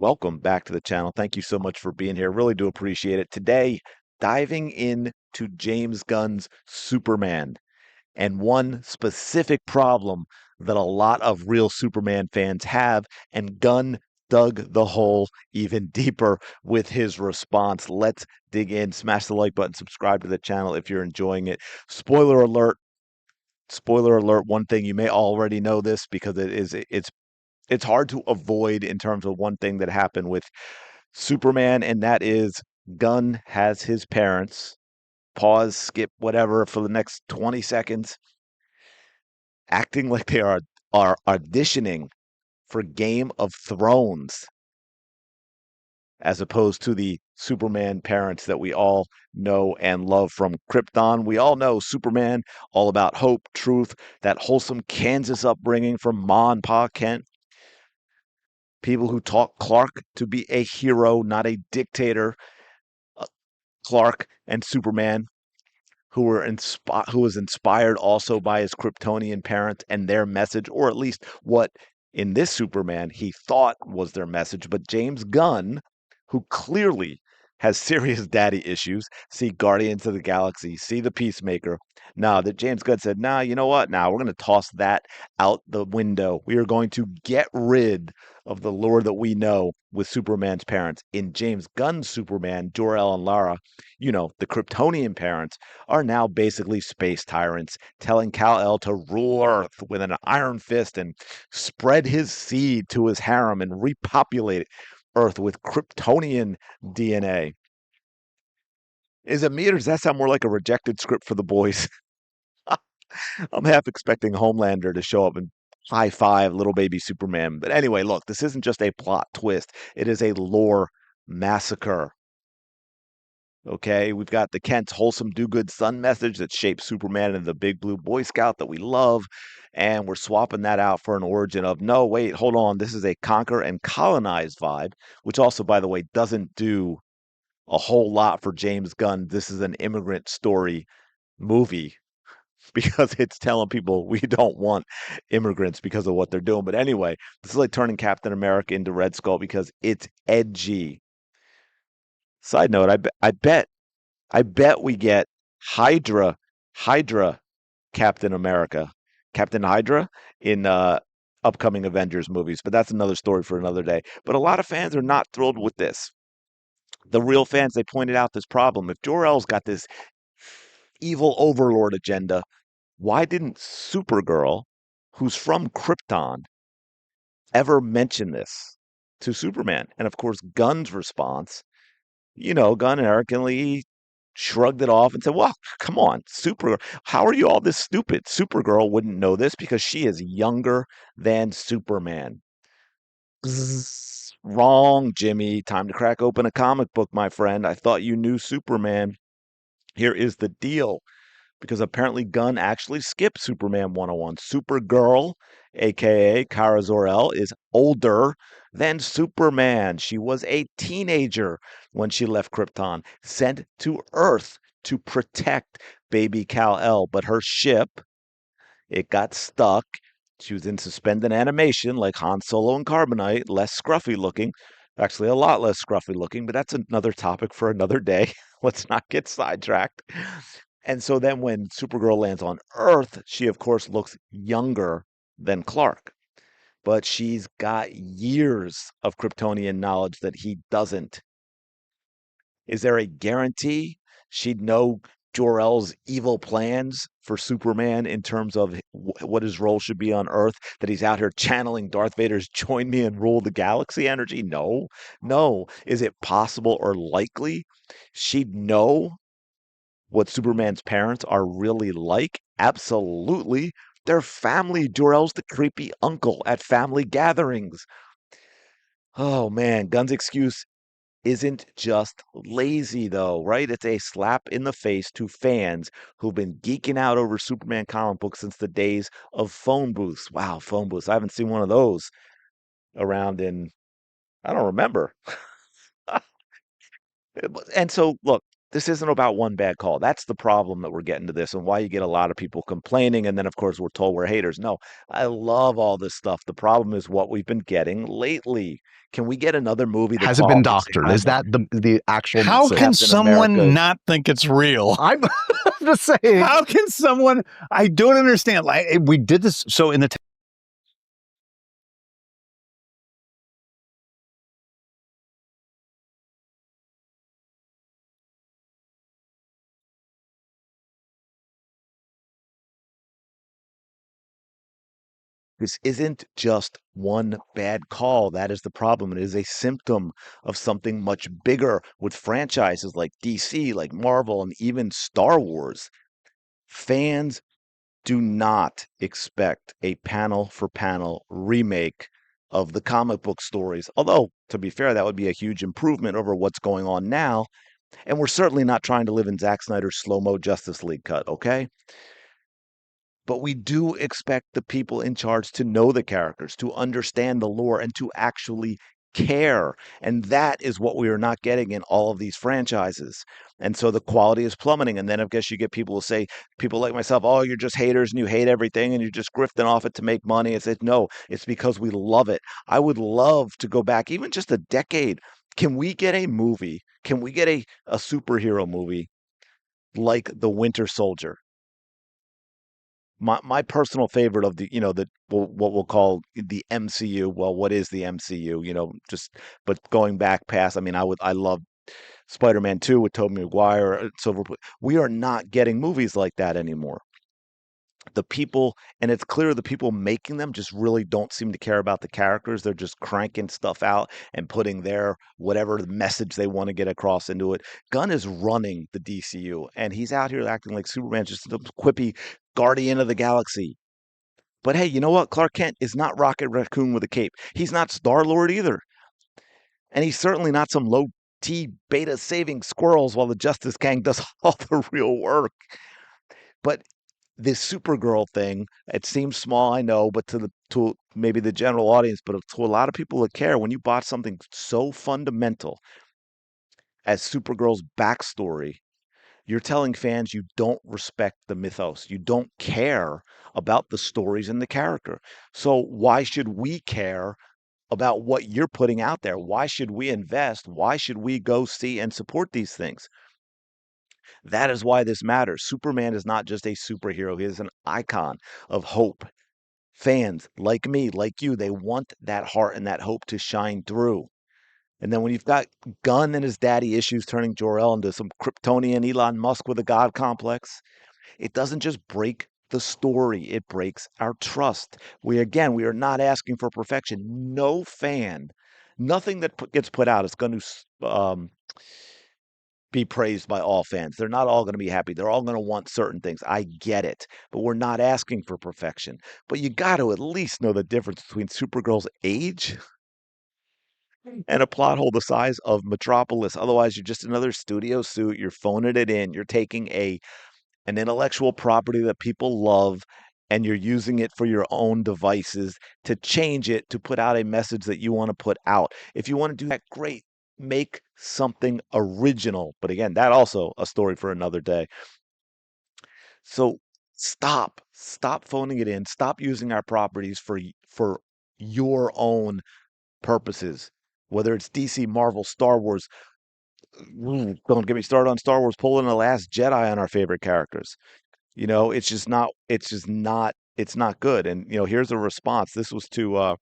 Welcome back to the channel. Thank you so much for being here. Really do appreciate it. Today, diving into James Gunn's Superman and one specific problem that a lot of real Superman fans have, and Gunn dug the hole even deeper with his response. Let's dig in. Smash the like button, subscribe to the channel if you're enjoying it. Spoiler alert. Spoiler alert, one thing you may already know this because it's hard to avoid in terms of one thing that happened with Superman, and that is Gunn has his parents pause, skip, whatever for the next 20 seconds, acting like they are auditioning for Game of Thrones, as opposed to the Superman parents that we all know and love from Krypton. We all know Superman, all about hope, truth, that wholesome Kansas upbringing from Ma and Pa Kent. People who taught Clark to be a hero, not a dictator. Uh, Clark and Superman, who was inspired also by his Kryptonian parents and their message, or at least what in this Superman he thought was their message. But James Gunn, who clearly has serious daddy issues, see Guardians of the Galaxy, see the Peacemaker. Now that James Gunn said, nah, you know what? Now we're going to toss that out the window. We are going to get rid of the lore that we know with Superman's parents. In James Gunn's Superman, Jor-El and Lara, the Kryptonian parents are now basically space tyrants, telling Kal-El to rule Earth with an iron fist and spread his seed to his harem and repopulate Earth with Kryptonian DNA. Is it me, or does that sound more like a rejected script for the boys? I'm half expecting Homelander to show up and high five little baby Superman. But anyway, look, this isn't just a plot twist, it is a lore massacre. Okay, we've got the Kent's wholesome do good son message that shapes Superman and the big blue Boy Scout that we love. And we're swapping that out for an origin of no, wait, hold on. This is a conquer and colonize vibe, which also, by the way, doesn't do a whole lot for James Gunn. This is an immigrant story movie because it's telling people we don't want immigrants because of what they're doing. But anyway, this is like turning Captain America into Red Skull because it's edgy. Side note, I bet we get Hydra, Hydra Captain America, Captain Hydra in upcoming Avengers movies, but that's another story for another day. But a lot of fans are not thrilled with this. The real fans, they pointed out this problem. If Jor-El's got this evil overlord agenda, why didn't Supergirl, who's from Krypton, ever mention this to Superman? And of course, Gunn's response, Gunn arrogantly shrugged it off and said, "Well, come on, Supergirl. How are you all this stupid? Supergirl wouldn't know this because she is younger than Superman." Bzzz. Wrong, Jimmy. Time to crack open a comic book, my friend. I thought you knew Superman. Here is the deal. Because apparently Gunn actually skipped Superman 101. Supergirl, aka Kara Zor-El, is older than Superman. She was a teenager when she left Krypton, sent to Earth to protect baby Kal-El, but her ship, it got stuck. She was in suspended animation like Han Solo and Carbonite, less scruffy looking. Actually, a lot less scruffy looking, but that's another topic for another day. Let's not get sidetracked. And so then when Supergirl lands on Earth, she of course looks younger than Clark, but she's got years of Kryptonian knowledge that he doesn't. Is there a guarantee she'd know Jor-El's evil plans for Superman in terms of what his role should be on Earth? That he's out here channeling Darth Vader's "join me and rule the galaxy" energy? No, no. Is it possible or likely she'd know what Superman's parents are really like? Absolutely. They're family. Jor-El's the creepy uncle at family gatherings. Oh man, Gunn's excuse isn't just lazy though, right? It's a slap in the face to fans who've been geeking out over Superman comic books since the days of phone booths. Wow, phone booths. I haven't seen one of those around in, I don't remember. And so, look, this isn't about one bad call. That's the problem that we're getting to this and why you get a lot of people complaining. And then, of course, we're told we're haters. No, I love all this stuff. The problem is what we've been getting lately. Can we get another movie that's Has it been all the doctored? time? Is that the actual How can message? Captain America. someone not think it's real? I'm just saying. How can someone? I don't understand. Like we did this. So in the This isn't just one bad call. That is the problem. It is a symptom of something much bigger with franchises like DC, like Marvel, and even Star Wars. Fans do not expect a panel for panel remake of the comic book stories. Although, to be fair, that would be a huge improvement over what's going on now. And we're certainly not trying to live in Zack Snyder's slow mo Justice League cut, okay? But we do expect the people in charge to know the characters, to understand the lore, and to actually care. And that is what we are not getting in all of these franchises. And so the quality is plummeting. And then I guess you get people who say, people like myself, oh, you're just haters and you hate everything and you're just grifting off it to make money. It's said, no, it's because we love it. I would love to go back even just a decade. Can we get a movie? Can we get a superhero movie like The Winter Soldier? My personal favorite of the what we'll call the MCU. Well, what is the MCU? Just but going back past. I mean, I love Spider-Man 2 with Tobey Maguire. We are not getting movies like that anymore. The people, and it's clear the people making them just really don't seem to care about the characters. They're just cranking stuff out and putting their whatever the message they want to get across into it. Gunn is running the DCU, and he's out here acting like Superman, just a quippy guardian of the galaxy. But hey, you know what? Clark Kent is not Rocket Raccoon with a cape. He's not Star Lord either. And he's certainly not some low T beta saving squirrels while the Justice Gang does all the real work. But this Supergirl thing, it seems small, I know, but to maybe the general audience, but to a lot of people that care, when you bought something so fundamental as Supergirl's backstory, you're telling fans you don't respect the mythos. You don't care about the stories and the character. So why should we care about what you're putting out there? Why should we invest? Why should we go see and support these things? That is why this matters. Superman is not just a superhero, he is an icon of hope. Fans like me, like you, they want that heart and that hope to shine through. And then when you've got Gunn and his daddy issues turning Jor-El into some Kryptonian Elon Musk with a god complex, it doesn't just break the story, it breaks our trust. We are not asking for perfection. No fan, nothing that gets put out is going to be praised by all fans. They're not all going to be happy. They're all going to want certain things. I get it, but we're not asking for perfection. But you got to at least know the difference between Supergirl's age and a plot hole the size of Metropolis. Otherwise, you're just another studio suit. You're phoning it in. You're taking an intellectual property that people love and you're using it for your own devices to change it to put out a message that you want to put out. If you want to do that, great. Make something original. But again, that also a story for another day. So stop phoning it in. Stop using our properties for your own purposes. Whether it's DC, Marvel, Star Wars, don't get me started on Star Wars pulling the Last Jedi on our favorite characters. It's not good. And here's a response. This was to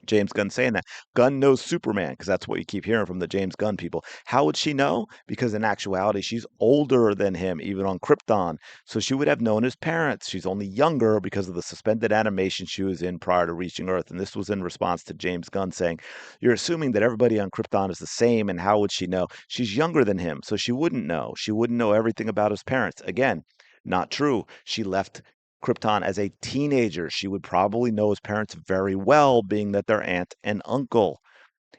James Gunn saying that. Gunn knows Superman because that's what you keep hearing from the James Gunn people. How would she know? Because in actuality, she's older than him, even on Krypton. So she would have known his parents. She's only younger because of the suspended animation she was in prior to reaching Earth. And this was in response to James Gunn saying, you're assuming that everybody on Krypton is the same, and how would she know? She's younger than him, so she wouldn't know. She wouldn't know everything about his parents. Again, not true. She left Krypton as a teenager. She would probably know his parents very well, being that they're aunt and uncle.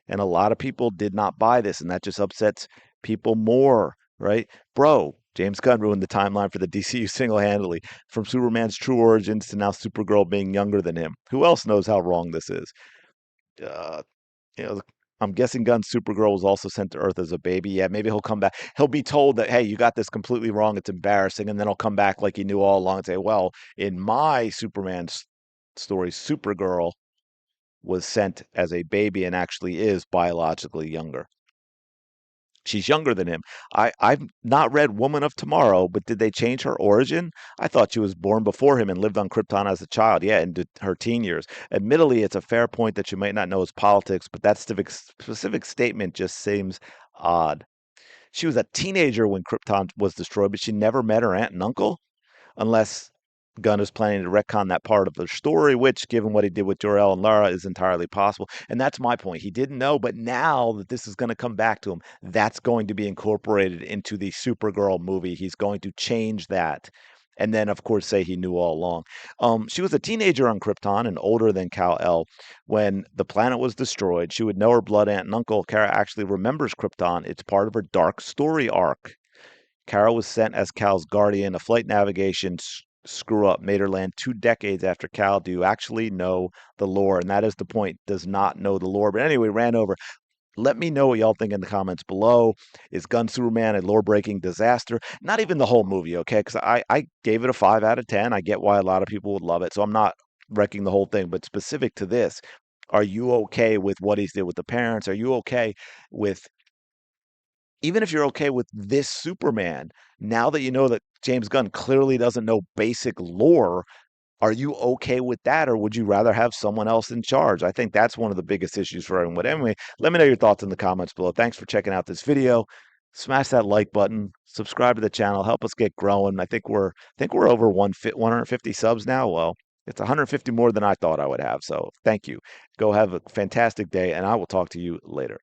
And a lot of people did not buy this, and that just upsets people more, right? Bro, James Gunn ruined the timeline for the DCU single-handedly, from Superman's true origins to now Supergirl being younger than him. Who else knows how wrong this is? Uh, you know, I'm guessing Gunn's Supergirl was also sent to Earth as a baby. Yeah, maybe he'll come back. He'll be told that, hey, you got this completely wrong. It's embarrassing. And then he'll come back like he knew all along and say, well, in my story, Supergirl was sent as a baby and actually is biologically younger. She's younger than him. I've not read Woman of Tomorrow, but did they change her origin? I thought she was born before him and lived on Krypton as a child. Yeah, into her teen years. Admittedly, it's a fair point that you might not know his politics, but that specific statement just seems odd. She was a teenager when Krypton was destroyed, but she never met her aunt and uncle unless Gunn is planning to retcon that part of the story, which, given what he did with Jor-El and Lara, is entirely possible. And that's my point. He didn't know, but now that this is going to come back to him, that's going to be incorporated into the Supergirl movie. He's going to change that. And then, of course, say he knew all along. She was a teenager on Krypton and older than Kal-El. When the planet was destroyed, she would know her blood aunt and uncle. Kara actually remembers Krypton. It's part of her dark story arc. Kara was sent as Cal's guardian. A flight navigation screw up made her land 2 decades after Cal. Do you actually know the lore? And that is the point. Does not know the lore. But anyway, ran over. Let me know what y'all think in the comments below. Is Gun Superman a lore breaking disaster? Not even the whole movie, okay? Because I gave it a 5 out of 10. I get why a lot of people would love it. So I'm not wrecking the whole thing. But specific to this, are you okay with what he did with the parents? Are you okay with even if you're okay with this Superman, now that you know that James Gunn clearly doesn't know basic lore, are you okay with that, or would you rather have someone else in charge? I think that's one of the biggest issues for everyone. But anyway, let me know your thoughts in the comments below. Thanks for checking out this video. Smash that like button, subscribe to the channel, help us get growing. I think we're over 150 subs now. Well, it's 150 more than I thought I would have. So thank you. Go have a fantastic day, and I will talk to you later.